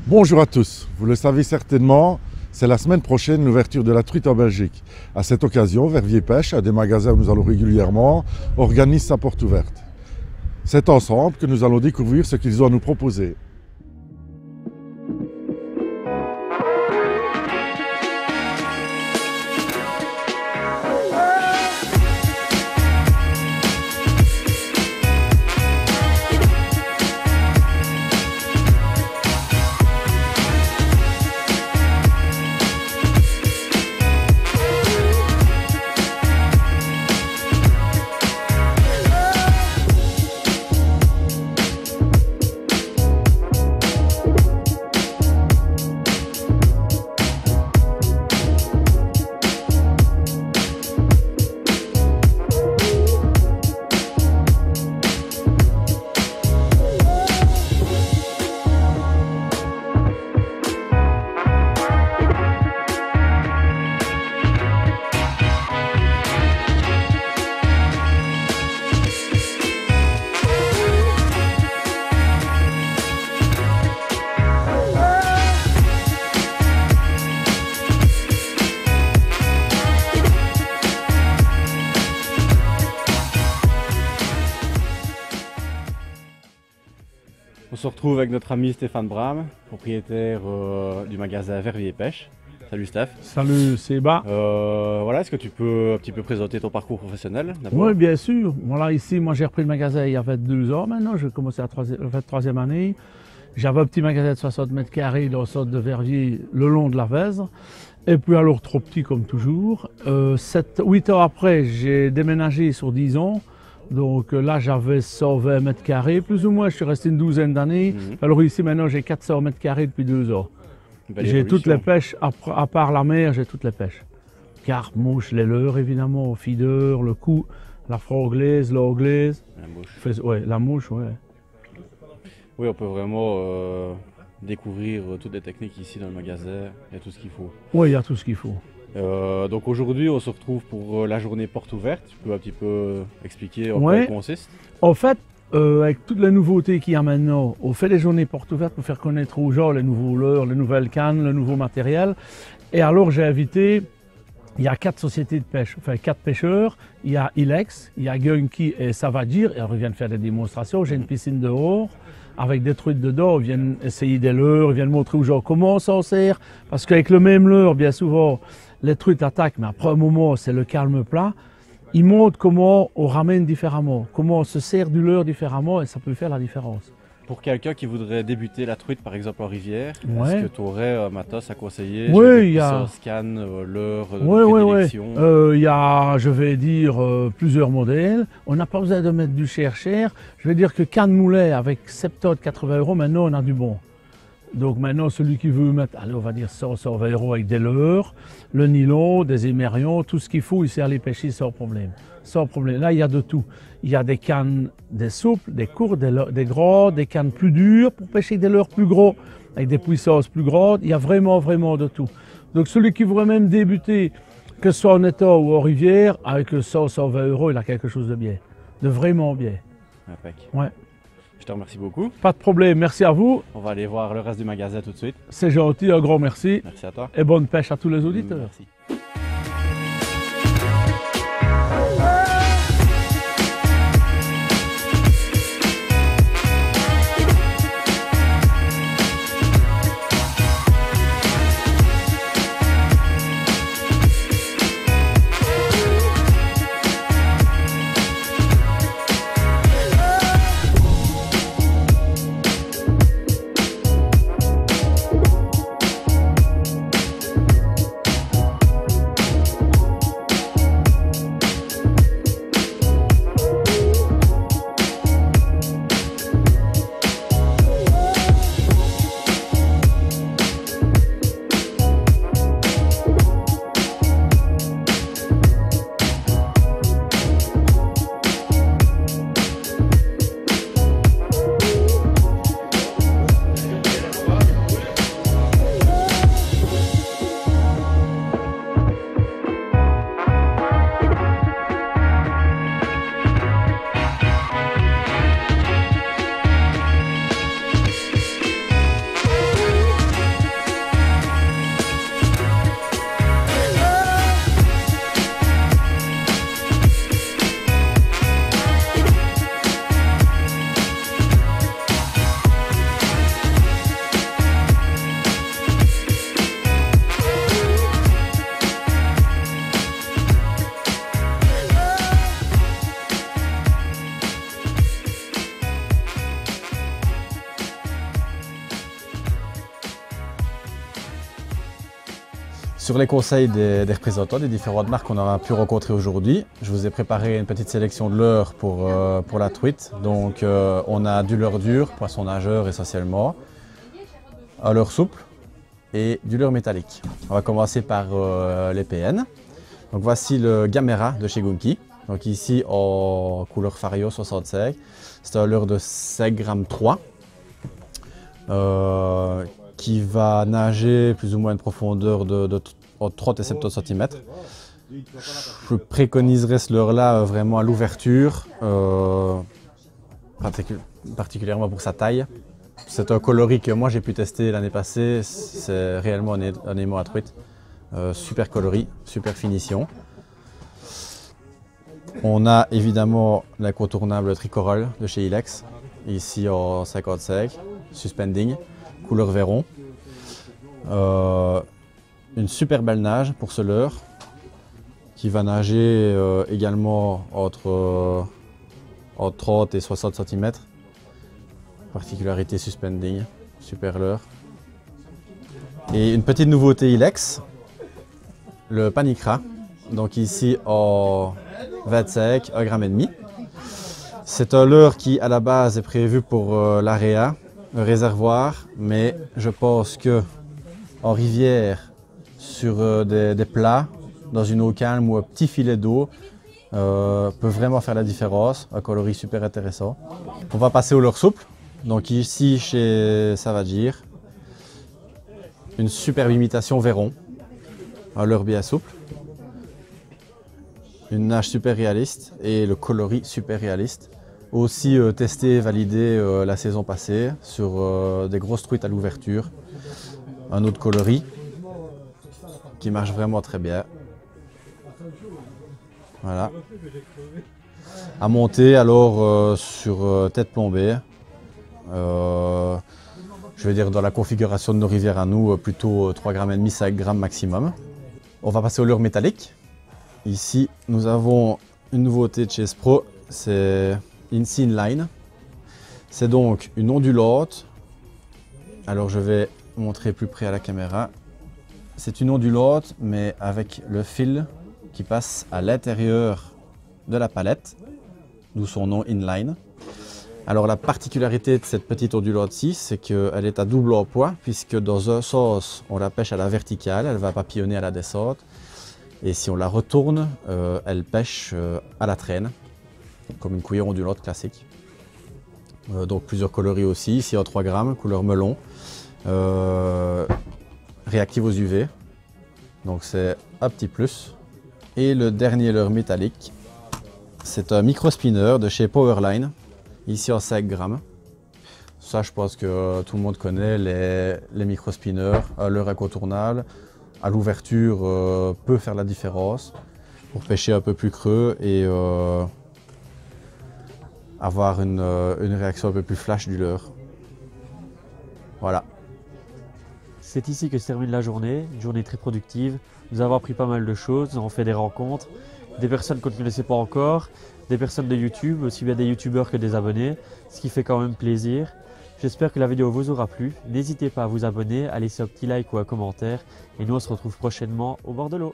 Bonjour à tous, vous le savez certainement, c'est la semaine prochaine l'ouverture de la truite en Belgique. À cette occasion, Verviers Pêche, un des magasins où nous allons régulièrement, organise sa porte ouverte. C'est ensemble que nous allons découvrir ce qu'ils ont à nous proposer. On se retrouve avec notre ami Stéphane Bram, propriétaire du magasin Verviers Pêche. Salut Steph. Salut Séba. Voilà, est-ce que tu peux un petit peu présenter ton parcours professionnel d'abord? Oui, bien sûr. Voilà, ici, moi j'ai repris le magasin il y a 2 ans maintenant. J'ai commencé la troisième année. J'avais un petit magasin de 60 mètres carrés dans le centre de Verviers, le long de la Vèze. Et puis alors trop petit comme toujours. 8 ans après, j'ai déménagé sur 10 ans. Donc là, j'avais 120 mètres carrés, plus ou moins. Je suis resté une douzaine d'années. Alors ici, maintenant, j'ai 400 mètres carrés depuis 2 ans. J'ai toutes les pêches, à part la mer, j'ai toutes les pêches. Carpe, mouche, les leurres, évidemment, au feeder, le cou, la franglaise, l'anglaise. La mouche. Ouais, la mouche, ouais. Oui, on peut vraiment découvrir toutes les techniques ici dans le magasin. Il y a tout ce qu'il faut. Oui, il y a tout ce qu'il faut. Donc aujourd'hui, on se retrouve pour la journée porte ouverte. Tu peux un petit peu expliquer en quoi elle consiste? En fait, avec toutes les nouveautés qu'il y a maintenant, on fait des journées portes ouvertes pour faire connaître aux gens les nouveaux leurres, les nouvelles cannes, le nouveau matériel. Et alors j'ai invité, il y a 4 sociétés de pêche, enfin 4 pêcheurs. Il y a Ilex, il y a Gunky et Savadir. Et alors ils viennent faire des démonstrations. J'ai une piscine dehors avec des truites dedans. Ils viennent essayer des leurres, ils viennent montrer aux gens comment on s'en sert. Parce qu'avec le même leurre, bien souvent, les truites attaquent, mais après un moment, c'est le calme plat. Ils montrent comment on ramène différemment, comment on se sert du leurre différemment et ça peut faire la différence. Pour quelqu'un qui voudrait débuter la truite, par exemple en rivière, ouais. Est-ce que tu aurais un matos à conseiller? Oui, il y a scan, leurre, prédilection. Il y a, je vais dire, plusieurs modèles. On n'a pas besoin de mettre du cher. Je vais dire que canne moulet avec 70-80 €, maintenant on a du bon. Donc maintenant, celui qui veut mettre, allez, on va dire 100-120 € avec des leurres, le nylon, des émerions, tout ce qu'il faut, il sait aller pêcher sans problème. Sans problème. Là, il y a de tout. Il y a des cannes, des souples, des courtes, des gros, des cannes plus dures pour pêcher des leurres plus gros, avec des puissances plus grandes. Il y a vraiment, vraiment de tout. Donc celui qui voudrait même débuter, que ce soit en étang ou en rivière, avec 100-120 €, il a quelque chose de bien. De vraiment bien. Impec. Ouais. Je te remercie beaucoup. Pas de problème, merci à vous. On va aller voir le reste du magasin tout de suite. C'est gentil, un grand merci. Merci à toi. Et bonne pêche à tous les auditeurs. Merci. Sur les conseils des représentants des différentes marques qu'on a pu rencontrer aujourd'hui, je vous ai préparé une petite sélection de leurres pour la truite. Donc on a du leurre dur, poisson nageur essentiellement, un leurre souple et du leurre métallique. On va commencer par les PN. Donc voici le Gamera de chez Gunki. Donc ici en couleur Fario 65. C'est un leurre de 5 grammes 3 qui va nager plus ou moins une profondeur de 30 et 70 cm. Je préconiserais ce leurre-là vraiment à l'ouverture, particulièrement pour sa taille. C'est un coloris que moi j'ai pu tester l'année passée, c'est réellement un aimant à truite. Super coloris, super finition. On a évidemment l'incontournable Tricoral de chez Ilex, ici en 55, suspending, couleur Véron. Une super belle nage pour ce leurre qui va nager également entre 30 et 60 cm. Particularité suspending, super leurre. Et une petite nouveauté Ilex, le Panicra, donc ici en 25, 1,5 g. C'est un leurre qui à la base est prévu pour l'area, le réservoir, mais je pense que en rivière, sur des plats, dans une eau calme ou un petit filet d'eau, peut vraiment faire la différence. Un coloris super intéressant. On va passer au leurre souple. Donc ici chez Savagir, une superbe imitation Véron, un leurre bien souple, une nage super réaliste et le coloris super réaliste. Aussi testé et validé la saison passée sur des grosses truites à l'ouverture. Un autre coloris qui marche vraiment très bien. Voilà. À monter alors sur tête plombée. Je vais dire dans la configuration de nos rivières à nous, plutôt 3,5 g, 5 g maximum. On va passer au leurre métallique. Ici, nous avons une nouveauté de chez Spro, c'est Incy Inline. C'est donc une ondulante. Alors je vais montrer plus près à la caméra. C'est une ondulante, mais avec le fil qui passe à l'intérieur de la palette, d'où son nom Inline. Alors la particularité de cette petite ondulante-ci, c'est qu'elle est à double emploi, puisque dans un sens, on la pêche à la verticale, elle va papillonner à la descente. Et si on la retourne, elle pêche à la traîne, comme une cuillère ondulante classique. Donc plusieurs coloris aussi, ici en 3 grammes, couleur melon, réactive aux UV, donc c'est un petit plus. Et le dernier leurre métallique, c'est un micro spinner de chez Powerline, ici en 5 grammes. Ça, je pense que tout le monde connaît les micro spinners, un leurre incontournable. À l'ouverture, peut faire la différence pour pêcher un peu plus creux et avoir une réaction un peu plus flash du leurre. Voilà. C'est ici que se termine la journée, une journée très productive. Nous avons appris pas mal de choses, nous avons fait des rencontres, des personnes qu'on ne connaissait pas encore, des personnes de YouTube, aussi bien des youtubeurs que des abonnés, ce qui fait quand même plaisir. J'espère que la vidéo vous aura plu. N'hésitez pas à vous abonner, à laisser un petit like ou un commentaire. Et nous on se retrouve prochainement au bord de l'eau.